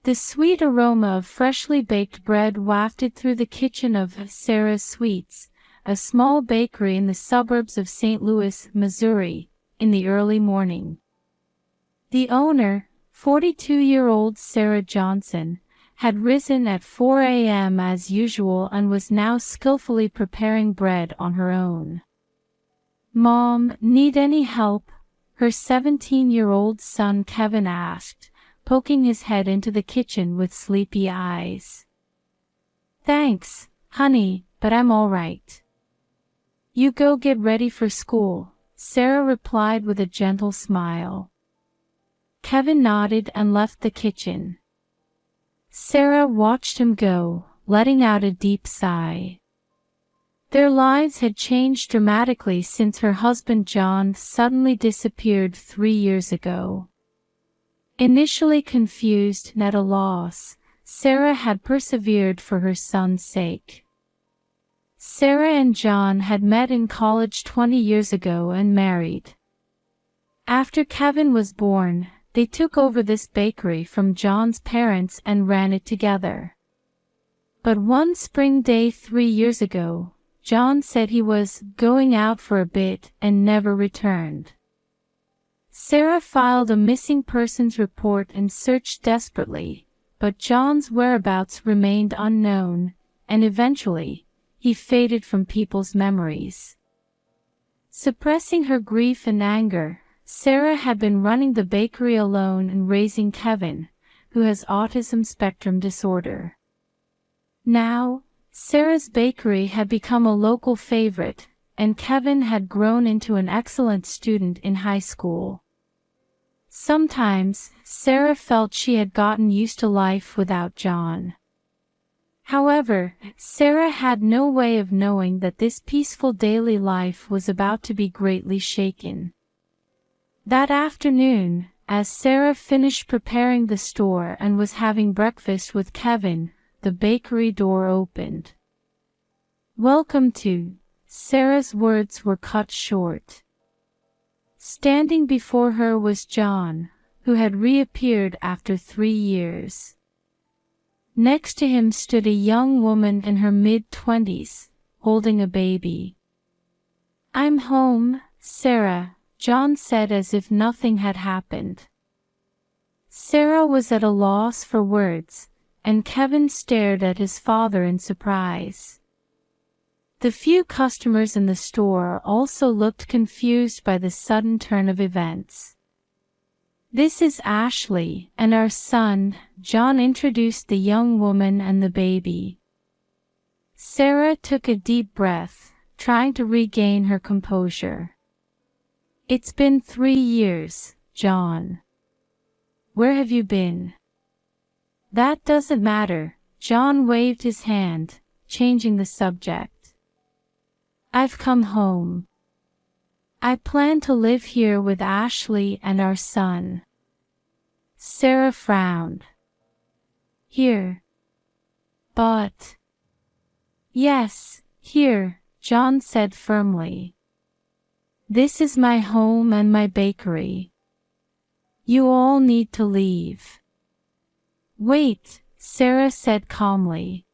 The sweet aroma of freshly baked bread wafted through the kitchen of Sarah's Sweets, a small bakery in the suburbs of St. Louis, Missouri, in the early morning. The owner, 42-year-old Sarah Johnson, had risen at 4 a.m. as usual and was now skillfully preparing bread on her own. "Mom, need any help?" her 17-year-old son Kevin asked, poking his head into the kitchen with sleepy eyes. "Thanks, honey, but I'm all right." "You go get ready for school," Sarah replied with a gentle smile. Kevin nodded and left the kitchen. Sarah watched him go, letting out a deep sigh. Their lives had changed dramatically since her husband John suddenly disappeared 3 years ago. Initially confused and at a loss, Sarah had persevered for her son's sake. Sarah and John had met in college 20 years ago and married. After Kevin was born, they took over this bakery from John's parents and ran it together. But one spring day 3 years ago, John said he was going out for a bit and never returned. Sarah filed a missing persons report and searched desperately, but John's whereabouts remained unknown, and eventually, he faded from people's memories. Suppressing her grief and anger, Sarah had been running the bakery alone and raising Kevin, who has autism spectrum disorder. Now, Sarah's bakery had become a local favorite, and Kevin had grown into an excellent student in high school. Sometimes, Sarah felt she had gotten used to life without John. However, Sarah had no way of knowing that this peaceful daily life was about to be greatly shaken. That afternoon, as Sarah finished preparing the store and was having breakfast with Kevin, the bakery door opened. "Welcome to," Sarah's words were cut short. Standing before her was John, who had reappeared after 3 years. Next to him stood a young woman in her mid-20s, holding a baby. "I'm home, Sarah," John said as if nothing had happened. Sarah was at a loss for words, and Kevin stared at his father in surprise. The few customers in the store also looked confused by the sudden turn of events. "This is Ashley and our son," John introduced the young woman and the baby. Sarah took a deep breath, trying to regain her composure. "It's been 3 years, John. Where have you been?" "That doesn't matter," John waved his hand, changing the subject. "I've come home. I plan to live here with Ashley and our son." Sarah frowned. "Here?" "But..." "Yes, here," John said firmly. "This is my home and my bakery. You all need to leave." "Wait," Sarah said calmly.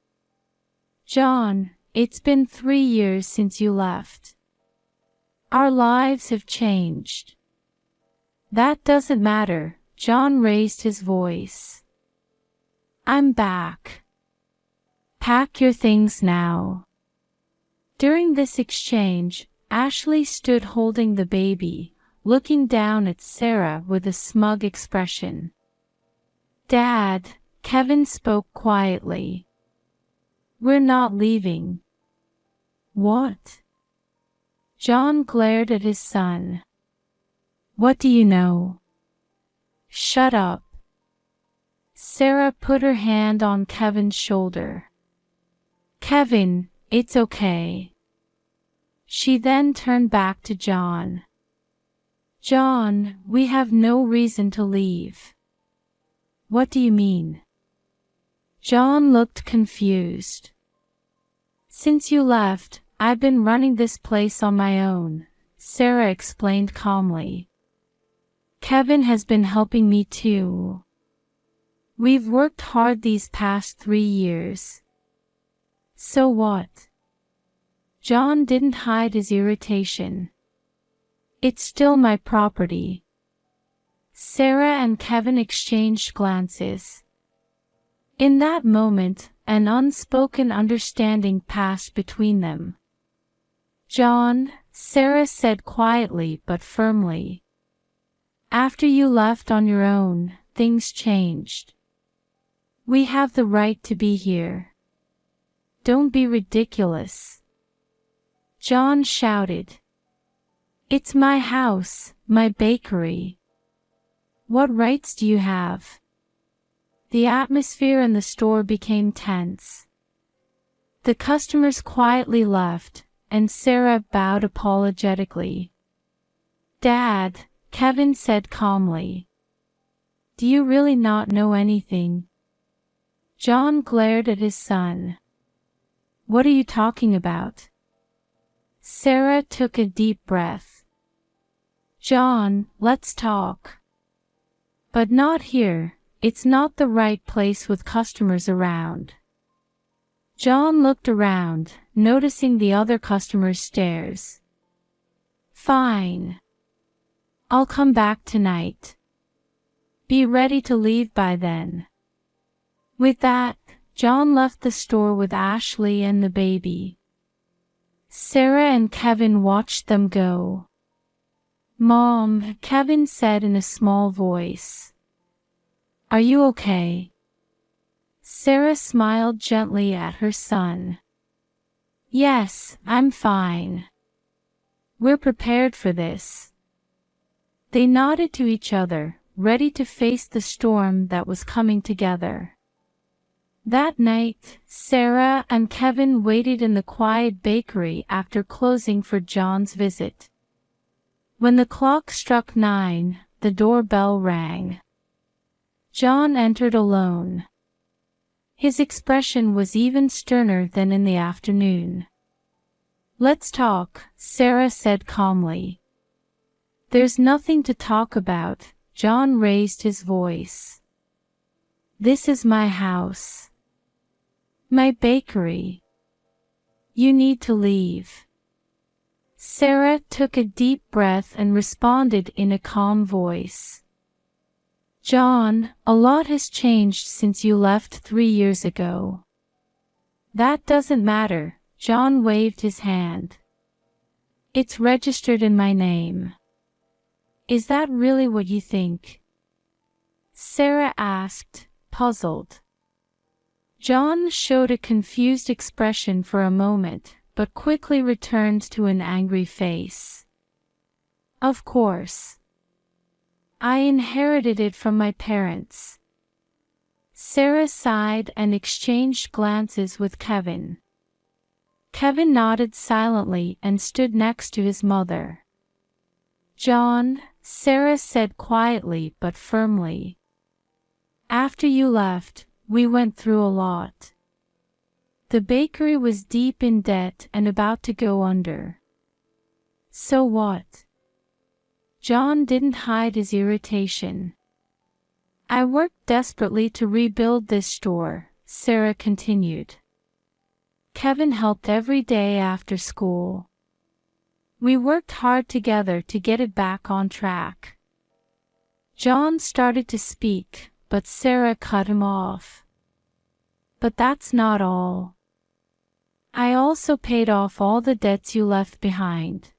"John, it's been 3 years since you left. Our lives have changed." "That doesn't matter," John raised his voice. "I'm back. Pack your things now." During this exchange, Ashley stood holding the baby, looking down at Sarah with a smug expression. "Dad," Kevin spoke quietly. "We're not leaving." "What?" John glared at his son. "What do you know?" "Shut up." Sarah put her hand on Kevin's shoulder. "Kevin, it's okay." She then turned back to John. "John, we have no reason to leave." "What do you mean?" John looked confused. "Since you left, I've been running this place on my own," Sarah explained calmly. "Kevin has been helping me too." We've worked hard these past 3 years. So what? John didn't hide his irritation. It's still my property. Sarah and Kevin exchanged glances. In that moment, an unspoken understanding passed between them. John, Sarah said quietly but firmly. After you left on your own, things changed. We have the right to be here. Don't be ridiculous. John shouted. It's my house, my bakery. What rights do you have? The atmosphere in the store became tense. The customers quietly left, and Sarah bowed apologetically. Dad, Kevin said calmly. Do you really not know anything? John glared at his son. What are you talking about? Sarah took a deep breath. John, let's talk. But not here, it's not the right place with customers around. John looked around, noticing the other customers' stares. Fine. I'll come back tonight. Be ready to leave by then. With that, John left the store with Ashley and the baby. Sarah and Kevin watched them go. Mom, Kevin said in a small voice. Are you okay? Sarah smiled gently at her son. Yes, I'm fine. We're prepared for this. They nodded to each other, ready to face the storm that was coming together. That night, Sarah and Kevin waited in the quiet bakery after closing for John's visit. When the clock struck 9, the doorbell rang. John entered alone. His expression was even sterner than in the afternoon. Let's talk, Sarah said calmly. There's nothing to talk about, John raised his voice. This is my house. My bakery. You need to leave. Sarah took a deep breath and responded in a calm voice. John, a lot has changed since you left 3 years ago. That doesn't matter, John waved his hand. It's registered in my name. Is that really what you think? Sarah asked, puzzled. John showed a confused expression for a moment, but quickly returned to an angry face. Of course. I inherited it from my parents. Sarah sighed and exchanged glances with Kevin. Kevin nodded silently and stood next to his mother. John, Sarah said quietly but firmly. After you left, we went through a lot. The bakery was deep in debt and about to go under. So what? John didn't hide his irritation. I worked desperately to rebuild this store, Sarah continued. Kevin helped every day after school. We worked hard together to get it back on track. John started to speak, but Sarah cut him off. But that's not all. I also paid off all the debts you left behind.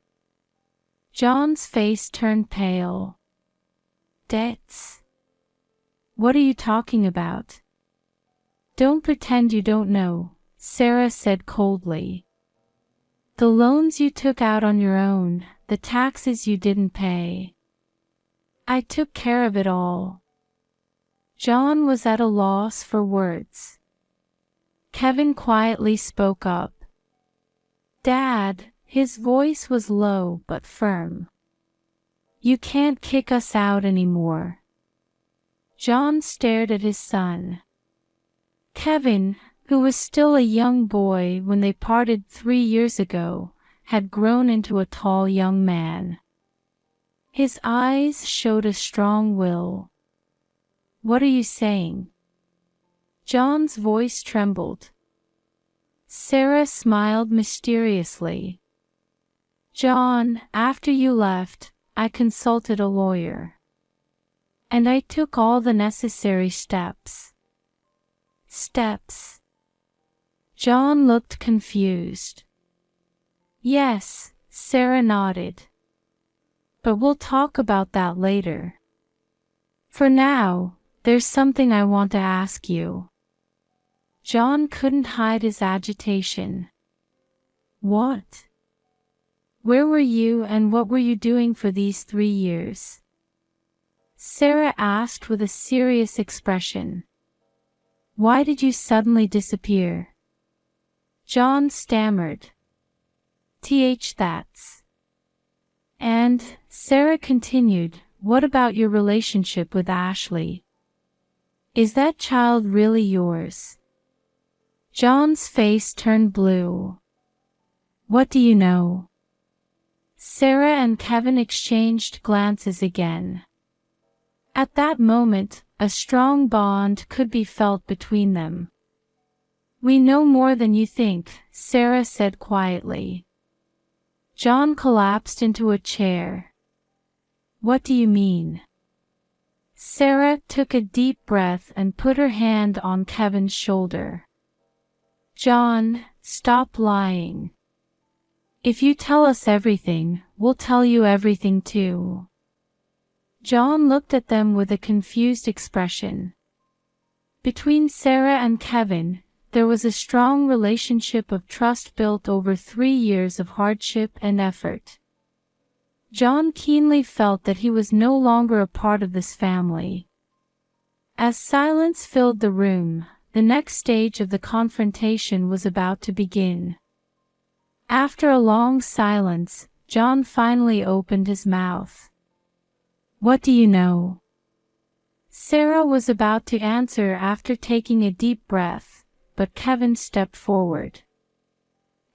John's face turned pale. Debts? What are you talking about? Don't pretend you don't know, Sarah said coldly. The loans you took out on your own, the taxes you didn't pay. I took care of it all. John was at a loss for words. Kevin quietly spoke up. Dad, his voice was low but firm. You can't kick us out anymore. John stared at his son. Kevin, who was still a young boy when they parted 3 years ago, had grown into a tall young man. His eyes showed a strong will. What are you saying? John's voice trembled. Sarah smiled mysteriously. John, after you left, I consulted a lawyer. And I took all the necessary steps. Steps? John looked confused. Yes, Sarah nodded. But we'll talk about that later. For now, there's something I want to ask you. John couldn't hide his agitation. What? Where were you and what were you doing for these 3 years? Sarah asked with a serious expression. Why did you suddenly disappear? John stammered. That's. And, Sarah continued, what about your relationship with Ashley? Is that child really yours? John's face turned blue. What do you know? Sarah and Kevin exchanged glances again. At that moment, a strong bond could be felt between them. We know more than you think, Sarah said quietly. John collapsed into a chair. What do you mean? Sarah took a deep breath and put her hand on Kevin's shoulder. John, stop lying. If you tell us everything, we'll tell you everything too. John looked at them with a confused expression. Between Sarah and Kevin, there was a strong relationship of trust built over 3 years of hardship and effort. John keenly felt that he was no longer a part of this family. As silence filled the room, the next stage of the confrontation was about to begin. After a long silence, John finally opened his mouth. What do you know? Sarah was about to answer after taking a deep breath, but Kevin stepped forward.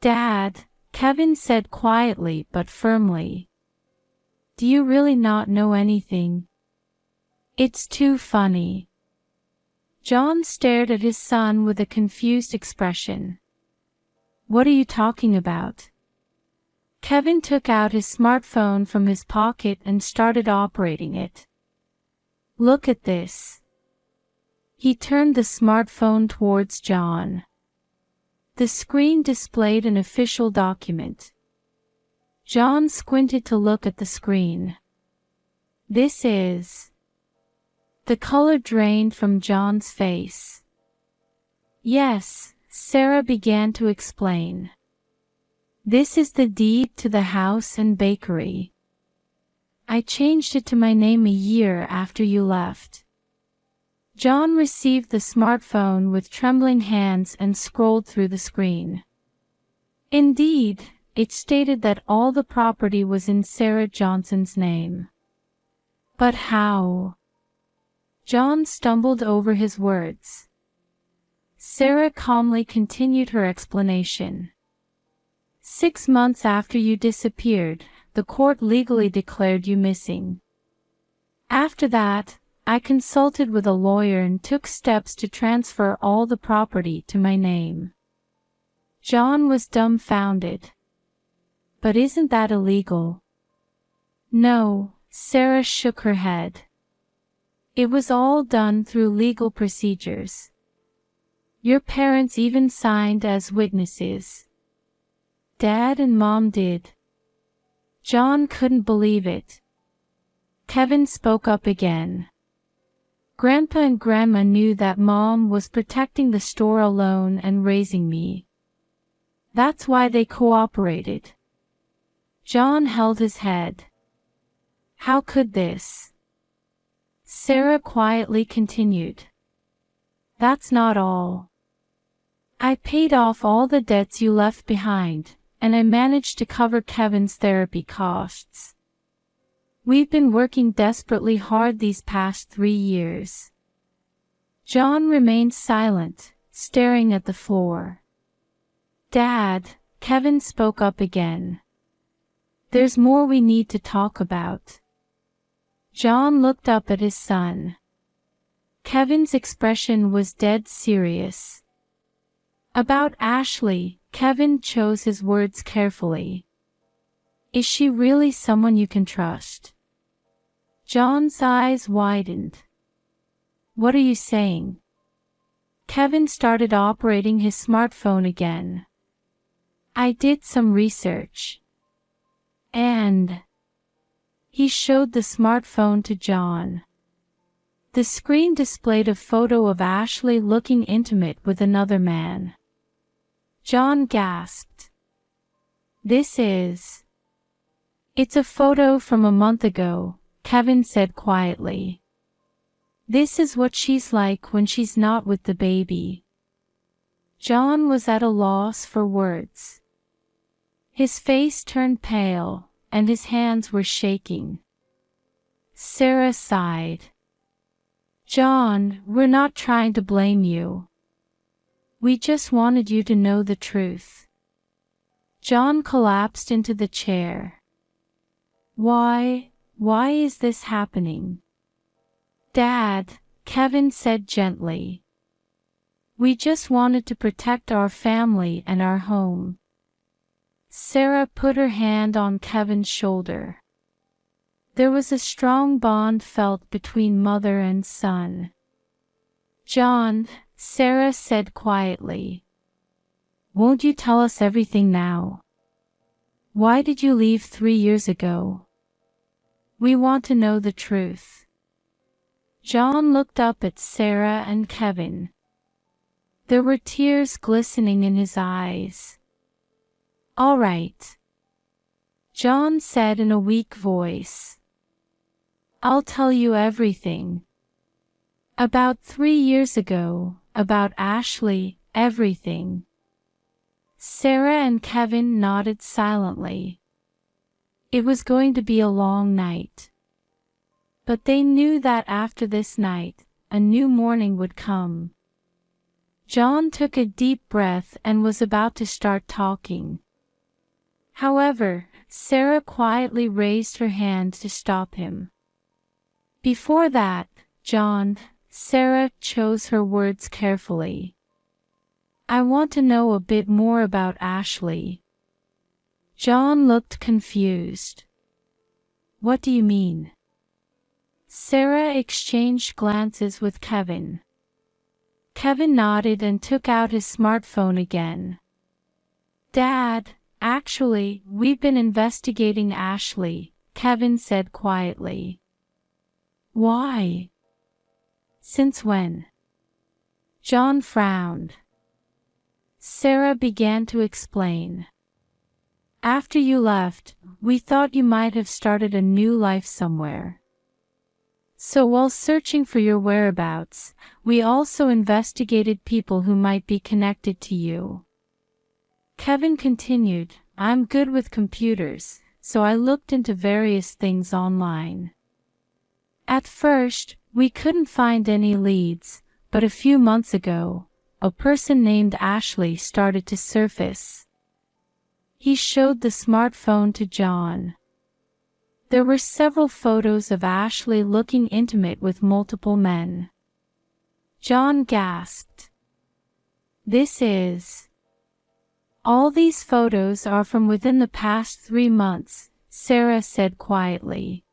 Dad, Kevin said quietly but firmly. Do you really not know anything? It's too funny. John stared at his son with a confused expression. What are you talking about? Kevin took out his smartphone from his pocket and started operating it. Look at this. He turned the smartphone towards John. The screen displayed an official document. John squinted to look at the screen. This is... The color drained from John's face. Yes, Sarah began to explain. This is the deed to the house and bakery. I changed it to my name a year after you left. John received the smartphone with trembling hands and scrolled through the screen. Indeed, it stated that all the property was in Sarah Johnson's name. But how? John stumbled over his words. Sarah calmly continued her explanation. 6 months after you disappeared, the court legally declared you missing. After that, I consulted with a lawyer and took steps to transfer all the property to my name. John was dumbfounded. But isn't that illegal? No, Sarah shook her head. It was all done through legal procedures. Your parents even signed as witnesses. Dad and Mom did. John couldn't believe it. Kevin spoke up again. Grandpa and Grandma knew that Mom was protecting the store alone and raising me. That's why they cooperated. John held his head. How could this? Sarah quietly continued. That's not all. I paid off all the debts you left behind, and I managed to cover Kevin's therapy costs. We've been working desperately hard these past 3 years. John remained silent, staring at the floor. Dad, Kevin spoke up again. There's more we need to talk about. John looked up at his son. Kevin's expression was dead serious. About Ashley, Kevin chose his words carefully. Is she really someone you can trust? John's eyes widened. What are you saying? Kevin started operating his smartphone again. I did some research. And he showed the smartphone to John. The screen displayed a photo of Ashley looking intimate with another man. John gasped. This is... It's a photo from a month ago, Kevin said quietly. This is what she's like when she's not with the baby. John was at a loss for words. His face turned pale, and his hands were shaking. Sarah sighed. John, we're not trying to blame you. We just wanted you to know the truth. John collapsed into the chair. Why is this happening? Dad, Kevin said gently. We just wanted to protect our family and our home. Sarah put her hand on Kevin's shoulder. There was a strong bond felt between mother and son. John, Sarah said quietly. Won't you tell us everything now? Why did you leave 3 years ago? We want to know the truth. John looked up at Sarah and Kevin. There were tears glistening in his eyes. All right, John said in a weak voice. I'll tell you everything. About 3 years ago, about Ashley, everything. Sarah and Kevin nodded silently. It was going to be a long night. But they knew that after this night, a new morning would come. John took a deep breath and was about to start talking. However, Sarah quietly raised her hand to stop him. Before that, John, Sarah chose her words carefully. I want to know a bit more about Ashley. John looked confused. What do you mean? Sarah exchanged glances with Kevin. Kevin nodded and took out his smartphone again. Dad, actually, we've been investigating Ashley, Kevin said quietly. Why? Since when? John frowned. Sarah began to explain. After you left, we thought you might have started a new life somewhere. So while searching for your whereabouts, we also investigated people who might be connected to you. Kevin continued, I'm good with computers, so I looked into various things online. At first, we couldn't find any leads, but a few months ago, a person named Ashley started to surface. He showed the smartphone to John. There were several photos of Ashley looking intimate with multiple men. John gasped. This is... All these photos are from within the past 3 months, Sarah said quietly.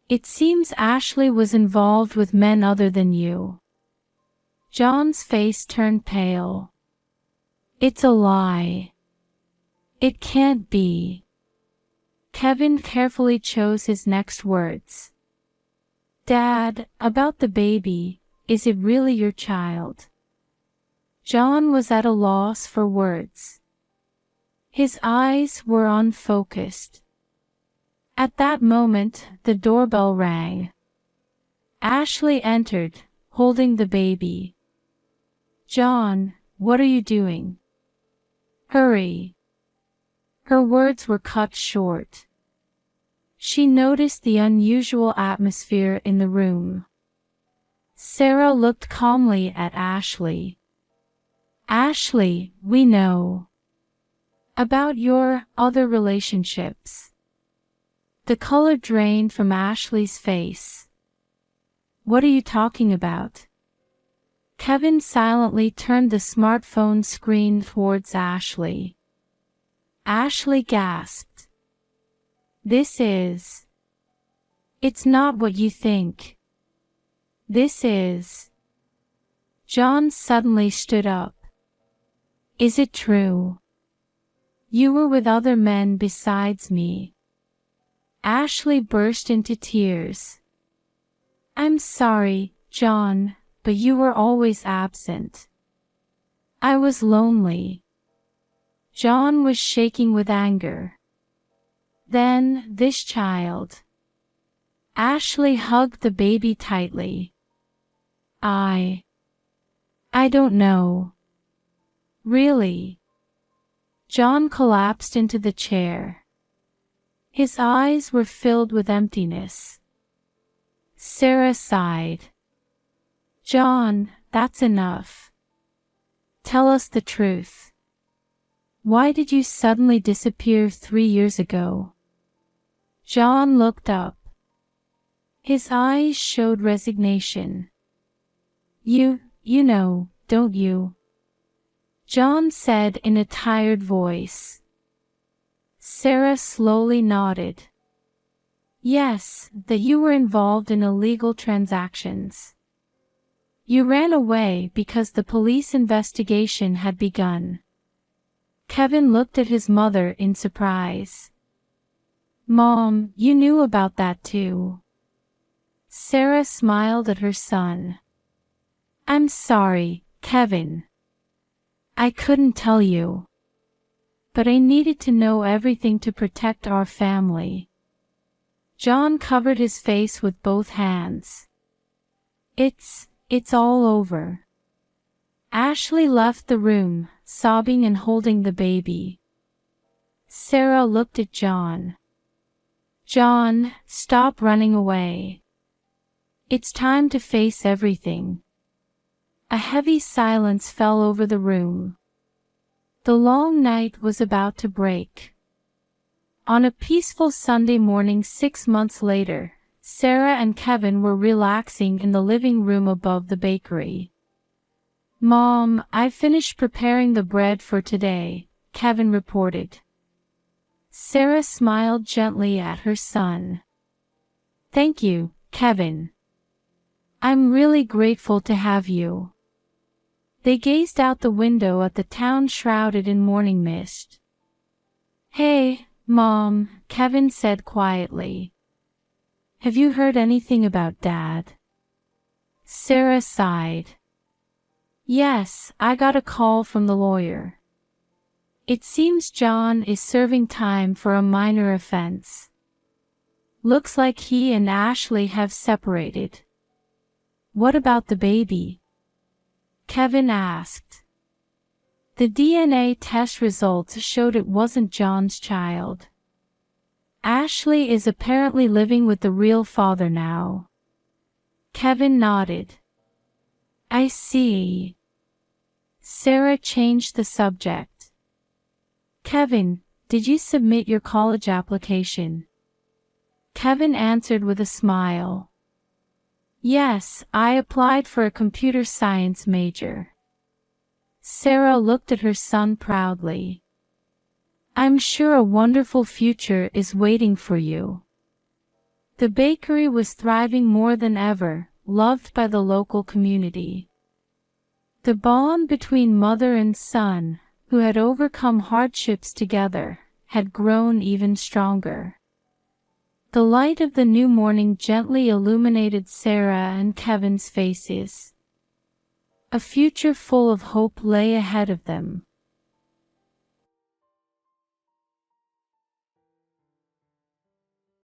It seems Ashley was involved with men other than you. John's face turned pale. It's a lie. It can't be. Kevin carefully chose his next words. Dad, about the baby, is it really your child? John was at a loss for words. His eyes were unfocused. At that moment, the doorbell rang. Ashley entered, holding the baby. John, what are you doing? Hurry. Her words were cut short. She noticed the unusual atmosphere in the room. Sarah looked calmly at Ashley. Ashley, we know about your other relationships. The color drained from Ashley's face. What are you talking about? Kevin silently turned the smartphone screen towards Ashley. Ashley gasped. This is... It's not what you think. This is... John suddenly stood up. Is it true? You were with other men besides me. Ashley burst into tears. I'm sorry, John, but you were always absent. I was lonely. John was shaking with anger. Then, this child. Ashley hugged the baby tightly. I don't know. Really? John collapsed into the chair. His eyes were filled with emptiness. Sarah sighed. John, that's enough. Tell us the truth. Why did you suddenly disappear 3 years ago? John looked up. His eyes showed resignation. You know, don't you? John said in a tired voice. Sarah slowly nodded. Yes, that you were involved in illegal transactions. You ran away because the police investigation had begun. Kevin looked at his mother in surprise. Mom, you knew about that too. Sarah smiled at her son. I'm sorry, Kevin. I couldn't tell you. But I needed to know everything to protect our family. John covered his face with both hands. It's all over. Ashley left the room, sobbing and holding the baby. Sarah looked at John. John, stop running away. It's time to face everything. A heavy silence fell over the room. The long night was about to break. On a peaceful Sunday morning 6 months later, Sarah and Kevin were relaxing in the living room above the bakery. Mom, I finished preparing the bread for today, Kevin reported. Sarah smiled gently at her son. Thank you, Kevin. I'm really grateful to have you. They gazed out the window at the town shrouded in morning mist. Hey, Mom, Kevin said quietly. Have you heard anything about Dad? Sarah sighed. Yes, I got a call from the lawyer. It seems John is serving time for a minor offense. Looks like he and Ashley have separated. What about the baby? Kevin asked. The DNA test results showed it wasn't John's child. Ashley is apparently living with the real father now. Kevin nodded. I see. Sarah changed the subject. Kevin, did you submit your college application? Kevin answered with a smile. Yes, I applied for a computer science major. Sarah looked at her son proudly. I'm sure a wonderful future is waiting for you. The bakery was thriving more than ever, loved by the local community. The bond between mother and son, who had overcome hardships together, had grown even stronger. The light of the new morning gently illuminated Sarah and Kevin's faces. A future full of hope lay ahead of them.